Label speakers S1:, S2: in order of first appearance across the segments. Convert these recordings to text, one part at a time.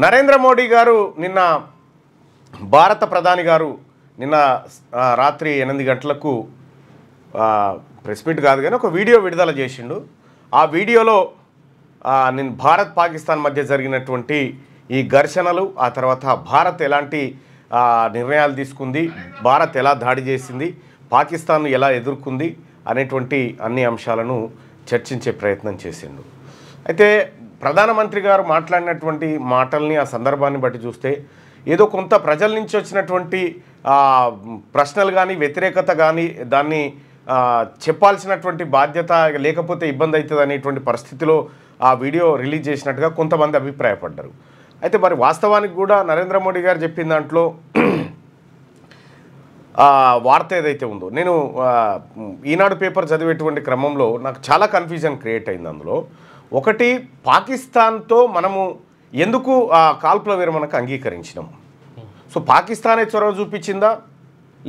S1: నరేంద్ర మోడీ గారు నిన్న భారత ప్రధాని గారు నిన్న రాత్రి 8 గంటలకు ప్రెస్ మీట్ కాదు కానీ ఒక వీడియో విడుదల చేసిండు. ఆ వీడియోలో నేను భారత్ పాకిస్తాన్ మధ్య జరిగినటువంటి ఈ ఘర్షణలు, ఆ తర్వాత భారత్ ఎలాంటి నిర్ణయాలు తీసుకుంది, భారత్ ఎలా దాడి చేసింది, పాకిస్తాన్ను ఎలా ఎదుర్కొంది అనేటువంటి అన్ని అంశాలను చర్చించే ప్రయత్నం చేసిండు. అయితే ప్రధానమంత్రి గారు మాట్లాడినటువంటి మాటల్ని, ఆ సందర్భాన్ని బట్టి చూస్తే ఏదో కొంత ప్రజల నుంచి వచ్చినటువంటి ప్రశ్నలు కానీ, వ్యతిరేకత కానీ, దాన్ని చెప్పాల్సినటువంటి బాధ్యత లేకపోతే ఇబ్బంది అవుతుంది అనేటువంటి పరిస్థితిలో ఆ వీడియో రిలీజ్ చేసినట్టుగా కొంతమంది అభిప్రాయపడ్డారు. అయితే మరి వాస్తవానికి కూడా నరేంద్ర మోడీ గారు చెప్పిన దాంట్లో వార్త ఏదైతే ఉందో, నేను ఈనాడు పేపర్ చదివేటువంటి క్రమంలో నాకు చాలా కన్ఫ్యూజన్ క్రియేట్ అయింది. అందులో ఒకటి, పాకిస్తాన్తో మనము ఎందుకు కాల్పుల విరమణకు అంగీకరించినాం? సో పాకిస్తానే చొరవ చూపించిందా,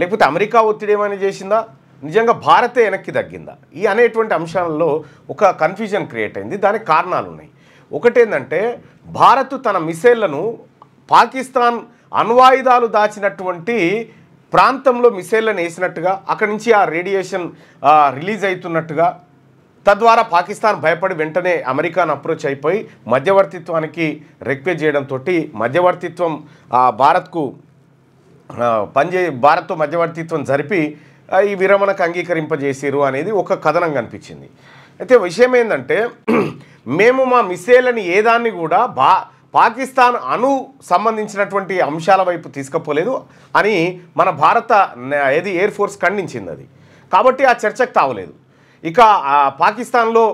S1: లేకపోతే అమెరికా ఒత్తిడి ఏమైనా చేసిందా, నిజంగా భారతే వెనక్కి తగ్గిందా? ఈ అనేటువంటి అంశాలలో ఒక కన్ఫ్యూజన్ క్రియేట్ అయింది. దానికి కారణాలు ఉన్నాయి. ఒకటేంటంటే, భారత్ తన మిసైళ్లను పాకిస్తాన్ అణ్వాయుధాలు దాచినటువంటి ప్రాంతంలో మిసైళ్లను వేసినట్టుగా, అక్కడి నుంచి ఆ రేడియేషన్ రిలీజ్ అవుతున్నట్టుగా, తద్వారా పాకిస్తాన్ భయపడి వెంటనే అమెరికాను అప్రోచ్ అయిపోయి మధ్యవర్తిత్వానికి రిక్వెస్ట్ చేయడంతో మధ్యవర్తిత్వం భారత్కు భారత్తో మధ్యవర్తిత్వం జరిపి ఈ విరమణకు అంగీకరింపజేసారు అనేది ఒక కథనం కనిపించింది. అయితే విషయం ఏంటంటే, మేము మా మిసైల్ని ఏదాన్ని కూడా పాకిస్తాన్ సంబంధించినటువంటి అంశాల వైపు తీసుకుపోలేదు అని మన భారత ఎయిర్ ఫోర్స్ ఖండించింది. అది కాబట్టి ఆ చర్చకు తావలేదు. ఇక పాకిస్తాన్లో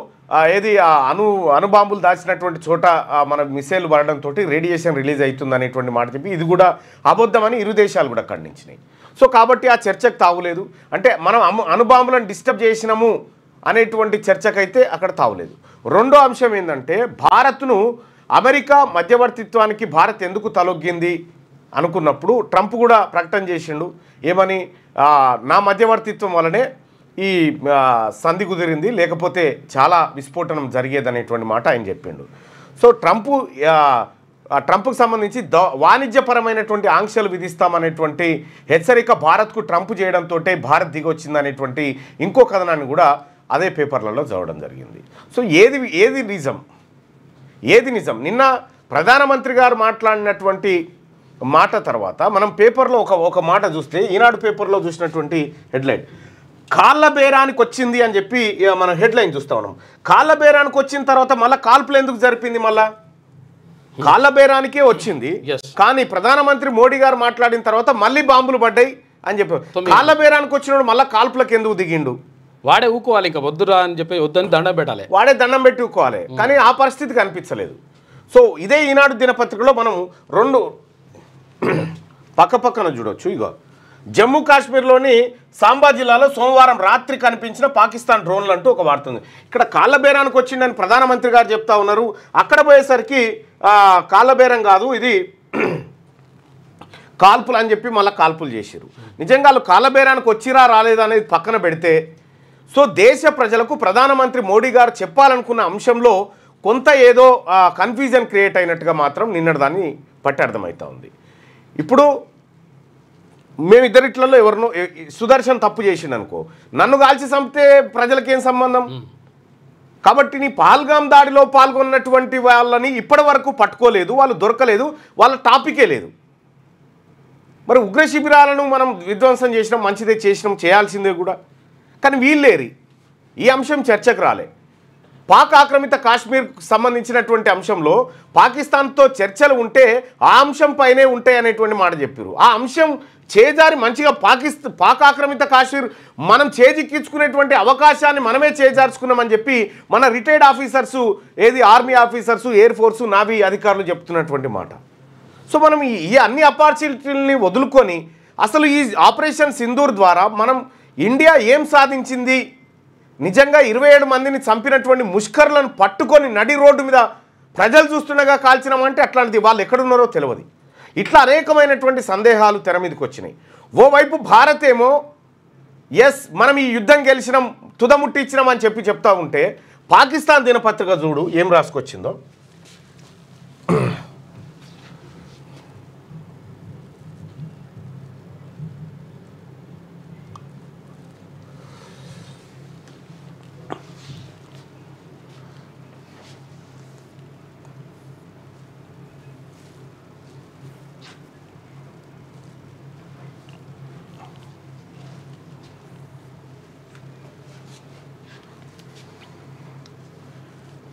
S1: అణుబాంబులు దాచినటువంటి చోట మన మిసైల్ పడడంతో రేడియేషన్ రిలీజ్ అవుతుంది అనేటువంటి మాట చెప్పి ఇది కూడా అబద్ధమని ఇరు దేశాలు కూడా ఖండించినాయి. సో కాబట్టి ఆ చర్చకు తావులేదు. అంటే మనం అణుబాంబులను డిస్టర్బ్ చేసినాము అనేటువంటి చర్చకైతే అక్కడ తావులేదు. రెండో అంశం ఏంటంటే, భారత్ను అమెరికా మధ్యవర్తిత్వానికి భారత్ ఎందుకు తలొగ్గింది అనుకున్నప్పుడు ట్రంప్ కూడా ప్రకటన చేసిండు. ఏమని, నా మధ్యవర్తిత్వం వల్లనే ఈ సంధి కుదిరింది, లేకపోతే చాలా విస్ఫోటనం జరిగేదనేటువంటి మాట ఆయన చెప్పిండు. సో ట్రంప్కు సంబంధించి వాణిజ్యపరమైనటువంటి ఆంక్షలు విధిస్తామనేటువంటి హెచ్చరిక భారత్కు ట్రంప్ చేయడంతో భారత్ దిగొచ్చింది అనేటువంటి ఇంకో కథనాన్ని కూడా అదే పేపర్లలో చదవడం జరిగింది. సో ఏది నిజం? నిన్న ప్రధానమంత్రి గారు మాట్లాడినటువంటి మాట తర్వాత మనం పేపర్లో ఒక మాట చూస్తే, ఈనాడు పేపర్లో చూసినటువంటి హెడ్లైన్, కాళ్ళ బేరానికి వచ్చింది అని చెప్పి మనం హెడ్లైన్ చూస్తా ఉన్నాం. కాళ్ళ బేరానికి వచ్చిన తర్వాత మళ్ళీ కాల్పులు ఎందుకు జరిపింది? మళ్ళా కాళ్ళ బేరానికే వచ్చింది, కానీ ప్రధానమంత్రి మోడీ గారు మాట్లాడిన తర్వాత మళ్ళీ బాంబులు పడ్డాయి అని చెప్పి కాళ్ళ బేరానికి వచ్చినప్పుడు మళ్ళీ కాల్పులకు ఎందుకు దిగిండు?
S2: వాడే ఊకోవాలి, ఇంకా వద్దురా అని చెప్పి వద్దని దండం పెట్టాలి,
S1: వాడే దండం పెట్టి ఊకోవాలి. కానీ ఆ పరిస్థితి కనిపించలేదు. సో ఇదే ఈనాడు దినపత్రికలో మనం రెండు పక్కపక్కన చూడొచ్చు. ఇగో, జమ్మూ కాశ్మీర్లోని సాంబా జిల్లాలో సోమవారం రాత్రి కనిపించిన పాకిస్తాన్ డ్రోన్లు అంటూ ఒక వార్త ఉంది. ఇక్కడ కాళ్ళ బేరానికి వచ్చిందని ప్రధానమంత్రి గారు చెప్తా ఉన్నారు. అక్కడ పోయేసరికి కాళ్ళ బేరం కాదు, ఇది కాల్పులు అని చెప్పి మళ్ళీ కాల్పులు చేశారు. నిజంగా వాళ్ళు కాళ్ళ బేరానికి వచ్చిరా రాలేదా అనేది పక్కన పెడితే, సో దేశ ప్రజలకు ప్రధానమంత్రి మోడీ గారు చెప్పాలనుకున్న అంశంలో కొంత ఏదో కన్ఫ్యూజన్ క్రియేట్ అయినట్టుగా మాత్రం నిన్నటి దాన్ని పట్టి అర్థమవుతా ఉంది. ఇప్పుడు మేమిద్దరిట్లలో ఎవరినో సుదర్శన్ తప్పు చేసిండు అనుకో, నన్ను కాల్చి చంపితే ప్రజలకేం సంబంధం? కాబట్టి నీ పహల్గామ్ దాడిలో పాల్గొన్నటువంటి వాళ్ళని ఇప్పటి వరకు పట్టుకోలేదు, వాళ్ళు దొరకలేదు, వాళ్ళ టాపికే లేదు. మరి ఉగ్ర శిబిరాలను మనం విధ్వంసం చేసినాం, మంచిదే చేసినాం, చేయాల్సిందే కూడా. కానీ వీళ్ళేరి ఈ అంశం చర్చకు రాలే. పాక్ ఆక్రమిత కాశ్మీర్కు సంబంధించినటువంటి అంశంలో పాకిస్తాన్తో చర్చలు ఉంటే ఆ అంశం పైనే ఉంటాయి అనేటువంటి మాట చెప్పారు. ఆ అంశం చేజారి మంచిగా పాక్ ఆక్రమిత కాశ్మీర్ మనం చేజిక్కించుకునేటువంటి అవకాశాన్ని మనమే చేజార్చుకున్నామని చెప్పి మన retired officers, army officers, air force, navy అధికారులు చెప్తున్నటువంటి మాట. సో మనం ఈ అన్ని ఆపర్చునిటీలని వదులుకొని అసలు ఈ ఆపరేషన్ సింధూర్ ద్వారా మనం ఇండియా ఏం సాధించింది, నిజంగా 27 మందిని చంపినటువంటి ముష్కర్లను పట్టుకొని నడి రోడ్డు మీద ప్రజలు చూస్తుండగా కాల్చినామంటే అట్లాంటిది వాళ్ళు ఎక్కడున్నారో తెలియదు. ఇట్లా అనేకమైనటువంటి సందేహాలు తెర మీదకి వచ్చినాయి. ఓవైపు భారత్ ఏమో ఎస్ మనం ఈ యుద్ధం గెలిచినాం, తుదముట్టించినాం అని చెప్తా ఉంటే, పాకిస్తాన్ దినపత్రిక చూడు ఏం రాసుకొచ్చిందో.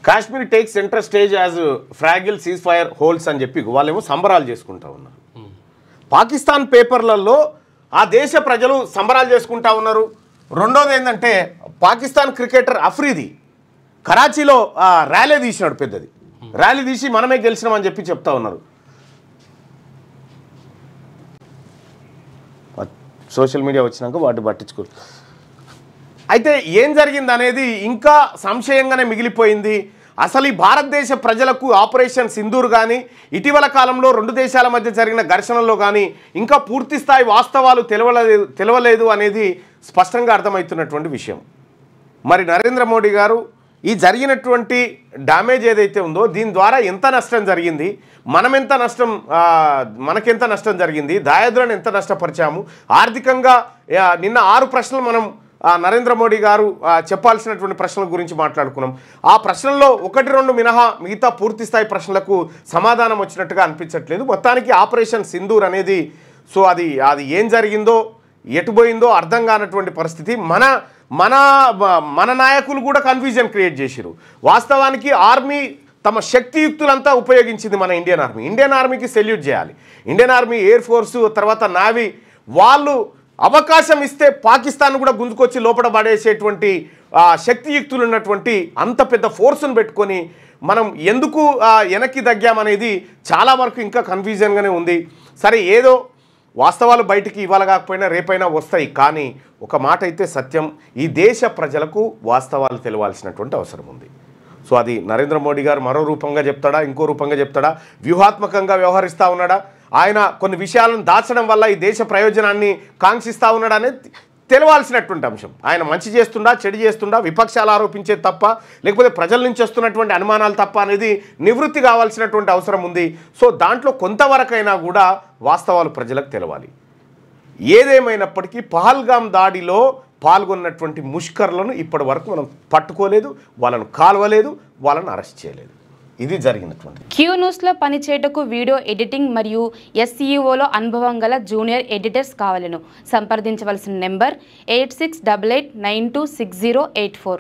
S1: Kashmir take centre stage as fragile ceasefire holds అని చెప్పి వాళ్ళేమో సంబరాలు చేసుకుంటా ఉన్నారు. పాకిస్తాన్ పేపర్లలో ఆ దేశ ప్రజలు సంబరాలు చేసుకుంటా ఉన్నారు. రెండోది ఏంటంటే పాకిస్తాన్ క్రికెటర్ అఫ్రీది కరాచీలో ర్యాలీ తీసినాడు, పెద్దది ర్యాలీ తీసి మనమే గెలిచినామని చెప్పి చెప్తా ఉన్నారు. సోషల్ మీడియా వచ్చినాక వాటిని పట్టించుకో. అయితే ఏం జరిగింది అనేది ఇంకా సంశయంగానే మిగిలిపోయింది. అసలు ఈ భారతదేశ ప్రజలకు ఆపరేషన్ సింధూర్ కానీ ఇటీవల కాలంలో రెండు దేశాల మధ్య జరిగిన ఘర్షణలో కానీ ఇంకా పూర్తి స్థాయి వాస్తవాలు తెలవలేదు అనేది స్పష్టంగా అర్థమవుతున్నటువంటి విషయం. మరి నరేంద్ర మోడీ గారు ఈ జరిగినటువంటి డ్యామేజ్ ఏదైతే ఉందో దీని ద్వారా ఎంత నష్టం జరిగింది, మనకెంత నష్టం జరిగింది, దాయాదులను ఎంత నష్టపరిచాము, ఆర్థికంగా నిన్న 6 ప్రశ్నలు మనం నరేంద్ర మోడీ గారు చెప్పాల్సినటువంటి ప్రశ్నల గురించి మాట్లాడుకున్నాం. ఆ ప్రశ్నల్లో 1-2 మినహా మిగతా పూర్తి స్థాయి ప్రశ్నలకు సమాధానం వచ్చినట్టుగా అనిపించట్లేదు. మొత్తానికి ఆపరేషన్ సింధూర్ అనేది అది ఏం జరిగిందో ఎటుపోయిందో అర్థం కానటువంటి పరిస్థితి. మన నాయకులు కూడా కన్ఫ్యూజన్ క్రియేట్ చేశారు. వాస్తవానికి ఆర్మీ తమ శక్తియుక్తులంతా ఉపయోగించింది మన ఇండియన్ ఆర్మీకి సెల్యూట్ చేయాలి. ఇండియన్ ఆర్మీ, ఎయిర్ ఫోర్సు, తర్వాత నావీ వాళ్ళు అవకాశం ఇస్తే పాకిస్తాన్ కూడా గుంజుకొచ్చి లోపల పడేసేటువంటి శక్తియుక్తులు ఉన్నటువంటి అంత పెద్ద ఫోర్సును పెట్టుకొని మనం ఎందుకు వెనక్కి తగ్గామనేది చాలా వరకు ఇంకా కన్ఫ్యూజన్గానే ఉంది. సరే, ఏదో వాస్తవాలు బయటికి ఇవాళ కాకపోయినా రేపైనా వస్తాయి. కానీ ఒక మాట అయితే సత్యం, ఈ దేశ ప్రజలకు వాస్తవాలు తెలవాల్సినటువంటి అవసరం ఉంది. సో అది నరేంద్ర మోడీ గారు మరో రూపంగా చెప్తాడా, ఇంకో రూపంగా చెప్తాడా, వ్యూహాత్మకంగా వ్యవహరిస్తూ ఉన్నాడా, ఆయన కొన్ని విషయాలను దాచడం వల్ల ఈ దేశ ప్రయోజనాన్ని కాంక్షిస్తూ ఉన్నాడా అనేది తెలవాల్సినటువంటి అంశం. ఆయన మంచి చేస్తుండా, చెడు చేస్తుండా, విపక్షాలు ఆరోపించేది తప్ప, లేకపోతే ప్రజల నుంచి వస్తున్నటువంటి అనుమానాలు తప్ప అనేది నివృత్తి కావాల్సినటువంటి అవసరం ఉంది. సో దాంట్లో కొంతవరకైనా కూడా వాస్తవాలు ప్రజలకు తెలవాలి. ఏదేమైనప్పటికీ పహల్గామ్ దాడిలో పాల్గొన్నటువంటి ముష్కర్లను ఇప్పటి వరకు మనం పట్టుకోలేదు, వాళ్ళను కాల్వలేదు, వాళ్ళను అరెస్ట్ చేయలేదు. ఇది జరిగినటువంటి.
S3: క్యూ న్యూస్లో పనిచేయటకు వీడియో ఎడిటింగ్ మరియు SEOలో అనుభవం గల జూనియర్ ఎడిటర్స్ కావాలను సంప్రదించవలసిన నెంబర్ 8688926084.